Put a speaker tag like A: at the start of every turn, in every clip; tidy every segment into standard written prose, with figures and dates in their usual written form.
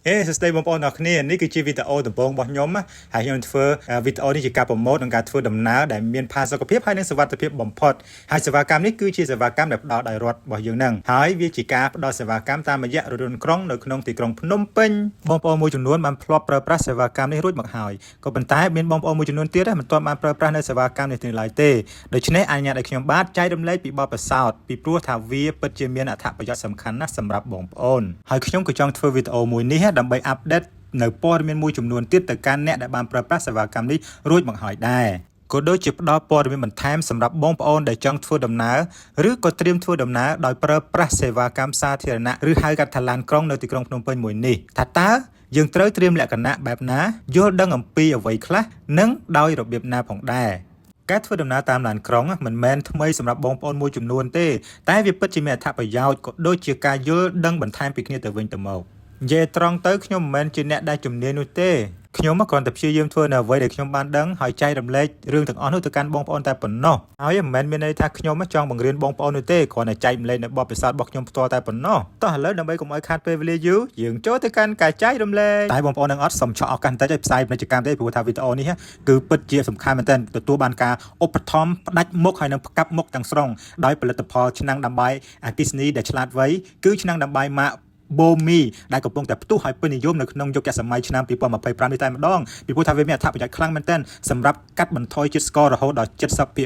A: សួស្តីបងប្អូនអរគ្នានេះគឺជាវីដេអូដំបូងរបស់ខ្ញុំហើយខ្ញុំធ្វើវីដេអូនេះជាការប្រម៉ូទក្នុងការធ្វើដំណើរដែលមានផាសុកភាពហើយនិងសុវត្ថិភាពបំផុតហើយសេវាកម្មនេះគឺជាសេវាកម្មដែលផ្ដល់ដោយរដ្ឋរបស់យើងហ្នឹងហើយវាជាការផ្ដល់សេវាកម្មតាមរយៈរថយន្តក្រុងនៅក្នុងទីក្រុងភ្នំពេញបងប្អូនមួយចំនួនបានធ្លាប់ប្រើប្រាស់សេវាកម្មនេះរួចមកហើយក៏ប៉ុន្តែមានបងប្អូនមួយចំនួនទៀតមិនទាន់បានប្រើប្រាស់នៅសេវាកម្មនេះឡើយទេដូច្នេះអនុញ្ញាតឲ្យខ្ញុំបាទចែករំលែកពីបទពិសោធន៍ពីព្រោះថាវាពិតជាមានអត្ថប្រយោជន៍សំខាន់ណាស់សម្រាប់បងប្អូនហើយខ្ញុំក៏ចង់ធ្វើវីដេអូមួយនេះដើម្បីអាប់ដេតនៅព័ត៌មានមួយចំនួនទៀតទៅកាន់អ្នកដែលបានប្រើប្រាស់សេវាកម្មនេះរួចមកហើយដែរក៏ដូចជាផ្ដល់ព័ត៌មានបន្ថែមសម្រាប់បងប្អូនដែលចង់ធ្វើដំណើរឬក៏ត្រៀមធ្វើដំណើរដោយប្រើប្រាស់សេវាកម្មសាធារណៈឬហៅកាត់ថាឡានក្រុងនៅទីក្រុងភ្នំពេញមួយនេះថាតើយើងត្រូវត្រៀមលក្ខណៈបែបណាយល់ដឹងអំពីអ្វីខ្លះនិងដោយរបៀបណាផងដែរការធ្វើដំណើរតាមឡានក្រុងមិនមែនថ្មីសម្រាប់បងប្អូនមួយចំនួនទេតែវាពិតជាមានអត្ថប្រយោជន៍ក៏ដូចជាការយល់ដឹងបន្ថែមពីគ្នាទៅវិញទៅមកនិយាយត្រង់ទៅខ្ញុំមិនមែនជាអ្នកដែលជំនាញនោះទេខ្ញុំគ្រាន់តែព្យាយាមធ្វើនៅអ្វីដែលខ្ញុំបានដឹងហើយចែករំលែករឿងទាំងអស់នោះទៅកាន់បងប្អូនតែប៉ុណ្ណោះហើយមិនមែនមានន័យថាខ្ញុំចង់បង្រៀនបងប្អូននោះទេគ្រាន់តែចែករំលែកនៅបទពិសោធន៍របស់ខ្ញុំផ្ទាល់តែប៉ុណ្ណោះតោះឥឡូវដើម្បីកុំឲ្យខាតពេលវេលាយូរយើងចូលទៅកាន់ការចែករំលែកតែបងប្អូននឹងអត់សុំឆក់ឱកាសបន្តិចឲ្យផ្សាយពាណិជ្ជកម្មទេព្រោះថាវីដេអូនេះគឺពិតជាសំខាន់មែនទែនទទួលបានការឧបត្ថម្ភផ្ដាច់មុខហើយនឹងផ្កាប់មុខទាំងស្រុងដោយផលិតផលឆ្នាំងដាំបាយអគ្គិសនីដែលឆ្លាតវៃគឺឆ្នាំងដាំបាយម៉ាកបូមីដែលកំពុងតែផ្ទុះឲ្យពេញនិយមនៅក្នុងយុគសម័យឆ្នាំ2025នេះតែម្ដងពីព្រោះថាវាមានអត្ថប្រយោជន៍ខ្លាំងមែនទែនសម្រាប់កាត់បន្ថយជាតិស្កររហូតដល់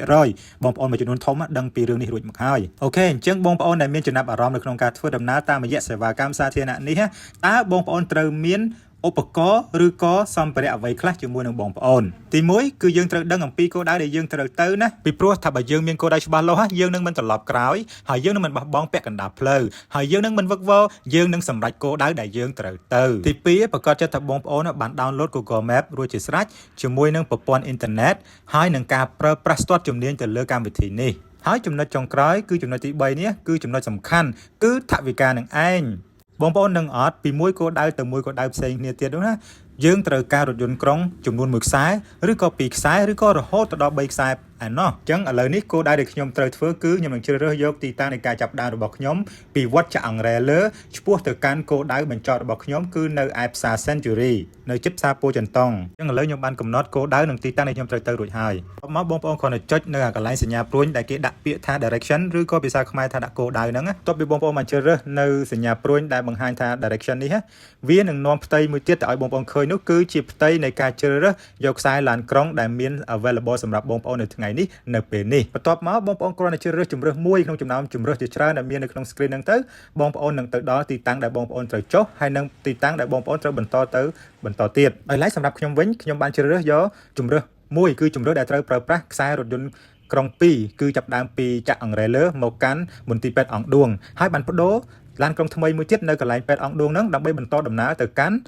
A: 70% បងប្អូនមួយចំនួនធំដឹងពីរឿងនេះរួចមកហើយអូខេអញ្ចឹងបងប្អូនដែលមានចំណាប់អារម្មណ៍នៅក្នុងការធ្វើដំណើរតាមរយៈសេវាកម្មសាធារណៈនេះតើបងប្អូនត្រូវមានឧបករណ៍ឬក៏សម្ភារៈអ្វីខ្លះជាមួយនឹងបងប្អូនទី1គឺយើងត្រូវដឹងអំពីគោលដៅដែលយើងត្រូវទៅណាពីព្រោះថាបើយើងមានគោលដៅច្បាស់លាស់យើងនឹងមិនត្រឡប់ក្រោយហើយយើងនឹងមិនបោះបង់ពាក់កណ្ដាលផ្លូវហើយយើងនឹងមិនវឹកវរយើងនឹងសម្រេចគោលដៅដែលយើងត្រូវទៅទី2ប្រកាសចិត្តថាបងប្អូនបាន download Google Map រួចជាស្រេចជាមួយនឹងប្រព័ន្ធអ៊ីនធឺណិតហើយនឹងការប្រើប្រាស់ស្ទាត់ជំនាញទៅលើកម្មវិធីនេះហើយចំណុចចុងក្រោយគឺចំណុចទី3នេះគឺចំណុចសំខាន់គឺថវិកានឹងឯងបងប្អូននឹងអត់ពីមួយគោលដៅទៅមួយគោលដៅផ្សេងគ្នាទៀតនោះណាយើងត្រូវការរថយន្តក្រុងចំនួន1ខ្សែឬក៏2ខ្សែឬក៏រហូតដល់3ខ្សែឯណោះអញ្ចឹងឥឡូវនេះគោលដៅដែលខ្ញុំត្រូវធ្វើគឺខ្ញុំនឹងជ្រើសរើសយកទីតាំងនៃការចាប់ផ្ដើមរបស់ខ្ញុំពីវត្តចាក់អង្រែលើឆ្ពោះទៅកាន់គោលដៅបញ្ចប់របស់ខ្ញុំគឺនៅឯផ្សារ Century នៅជិតផ្សារពោធិ៍ចិនតុងអញ្ចឹងឥឡូវខ្ញុំបានកំណត់គោលដៅនិងទីតាំងដែលខ្ញុំត្រូវទៅរួចហើយមកបងប្អូនគ្រាន់តែចុចនៅកន្លែងសញ្ញាព្រួញដែលគេដាក់ពាក្យថា direction ឬក៏ភាសាខ្មែរថាដាក់គោលដៅហ្នឹងបន្ទាប់ពីបងប្អូនបានជ្រើសរើសនៅសញ្ញាព្រួញដែលបង្ហាញថា direction នេះវានឹងនាំផ្ទៃមួយទៀតទៅឲ្យបងប្អូនឃើញនោះគឺជាផ្ទៃនៃការជ្រើសរើសយកខ្សែឡានក្រុងដែលមាន available សម្រាប់បងប្អូននៅថ្ងៃនេះនៅពេលនេះបន្ទាប់មកបងប្អូនគ្រាន់តែជ្រើសរើសជម្រើសមួយក្នុងចំណោមជម្រើសជាច្រើនដែលមាននៅក្នុង screen ហ្នឹងទៅបងប្អូននឹងទៅដល់ទីតាំងដែលបងប្អូនត្រូវចុះហើយនឹងទីតាំងដែលបងប្អូនត្រូវបន្តទៀតដោយឡែកសម្រាប់ខ្ញុំវិញខ្ញុំបានជ្រើសរើសយកជម្រើសមួយគឺជម្រើសដែលត្រូវប្រើប្រាស់ខ្សែរថយន្តក្រុង2គឺចាប់ដើមពីចាក់អង្រែលើមកកាន់មន្ទីរពេទ្យអង្គឌួងហើយបានបដូរឡានក្រុងថ្មីមួយទៀតនៅកន្លែងពេទ្យអង្គឌួងហ្នឹងដើម្បីបន្តដំណើរទៅកាន់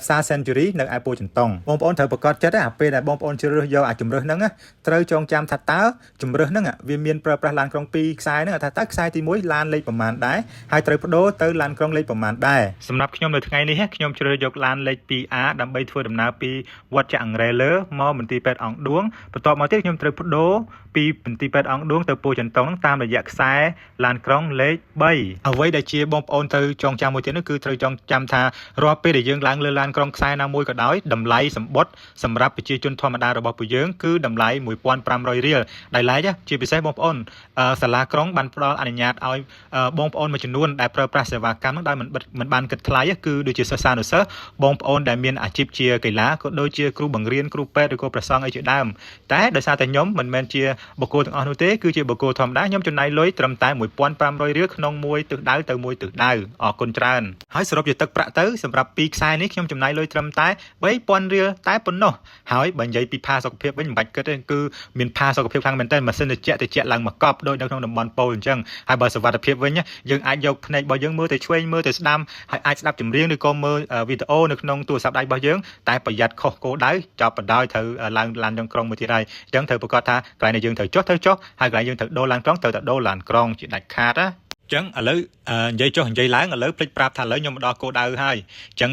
A: ផ្សារ Century នៅឯពោធិ៍ចិនតុងបងប្អូនត្រូវប្រកាសចិត្តអាពេលដែលបងប្អូនជ្រើសរើសយកជំរើសហ្នឹងត្រូវចងចាំថាតើជំរើសហ្នឹងវាមានប្រើប្រាស់ឡានក្រុង2ខ្សែហ្នឹងថាតើខ្សែទី1ឡានលេខប្រមាណដែរហើយត្រូវបដូរទៅឡានក្រុងលេខប្រមាណដែរសម្រាប់ខ្ញុំនៅថ្ងៃនេះខ្ញុំជ្រើសយកឡានលេខ 2A ដើម្បីធ្វើដំណើរពីវត្តចាក់អង្រែលើមកមន្ទីរពេទ្យអង្គឌួងបន្ទាប់មកទៀតខ្ញុំត្រូវបដូរពីមន្ទីរពេទ្យអង្គឌួងទៅពោធិ៍ចិនតុងតាមរយៈខ្សែឡានក្រុងលេខ3អ្វីដែលជាបងប្អូនត្រូវចងចាំមួយទៀតនោះគឺត្រូវចងចាំថារាល់ពេលដែលយើងឡើងលើឡានក្រុងខ្សែណាមួយក៏ដោយតម្លៃសម្បត្តិសម្រាប់ប្រជាជនធម្មតារបស់ពួកយើងគឺតម្លៃ 1,500 រៀលដែលឡែកជាពិសេសបងប្អូនសាលាក្រុងបានផ្ដល់អនុញ្ញាតឲ្យបងប្អូនមួយចំនួនដែលប្រើប្រាស់សេវាកម្មនោះដោយមិនបានគិតថ្លៃគឺដូចជាសិស្សានុសិស្សបងប្អូនដែលមានអាជីពជាកីឡាក៏ដូចជាគ្រូបង្រៀនគ្រូពេទ្យឬក៏ព្រះសង្ឃអីជាដើមតែដោយសារតែខ្ញុំមិនមែនជាបុគ្គលទាំងអស់នោះទេគឺជាបុគ្គលធម្មតាខ្ញុំចំណាយលុយត្រឹមតែ 1,500 រៀលក្នុងមួយទិសដៅទៅមួយទិសដៅអរគុណច្រើនហើយសរុបជាទឹកប្រាក់ទៅសម្រាប់2ខ្សែនេះខ្ញុំចំណាយលុយត្រឹមតែ 3,000 រៀលតែប៉ុណ្ណោះហើយបើនិយាយពីផាសុកភាពវិញមិនបាច់គិតទេគឺមានផាសុកភាពខ្លាំងមែនទែនម៉ាស៊ីនត្រជាក់ឡើងមកកប់ដូចនៅក្នុងតំបន់ប៉ូលអញ្ចឹងហើយបើសុវត្ថិភាពវិញយើងអាចយកភ្នែករបស់យើងមើលទៅឆ្វេងមើលទៅស្ដាំហើយអាចស្ដាប់ចម្រៀងឬក៏មើលវីដេអូនៅក្នុងទូរស័ព្ទដៃរបស់យើងតែប្រយ័ត្នខុសគោលដៅចាប់បណ្ដោយត្រូវឡើងឡានក្រុងមួយទៀតហើយអញ្ចឹងត្រូវប្រកាសថាកន្លែងដែលយើងត្រូវចុះហើយកន្លែងយើងត្រូវដូរឡានក្រុងត្រូវតែដូរឡានក្រុងជាដាច់ខាតណាអញ្ចឹងឥឡូវនិយាយចុះនិយាយឡើងឥឡូវភ្លេចប្រាប់ថាឥឡូវខ្ញុំមកដល់គោលដៅហើយអញ្ចឹង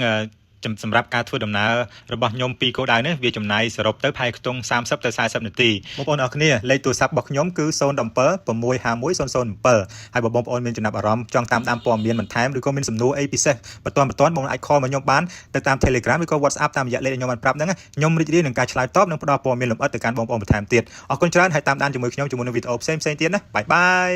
A: សម្រាប់ការធ្វើដំណើររបស់ខ្ញុំពីគោលដៅនេះវាចំណាយសរុបទៅប្រហែលខ្ទង់30ទៅ40នាទីបងប្អូនអរគ្នាលេខទូរស័ព្ទរបស់ខ្ញុំគឺ017 651 007ហើយបើបងប្អូនមានចំណាប់អារម្មណ៍ចង់តាមដានព័ត៌មានបន្ថែមឬក៏មានសំណួរអីពិសេសបន្ទាន់បងអាច call មកខ្ញុំបានទៅតាម Telegram ឬក៏ WhatsApp តាមរយៈលេខដែលខ្ញុំបានប្រាប់ហ្នឹងខ្ញុំរីករាយនឹងការឆ្លើយតបនិងផ្ដល់ព័ត៌មានលម្អិតទៅកាន់បងប្អូនបន្ថែមទៀតអរគុណច្រើនហើយតាមដានជាមួយខ្ញុំជាមួយនឹងវីដេអូផ្សេងៗទៀតណាបាយបាយ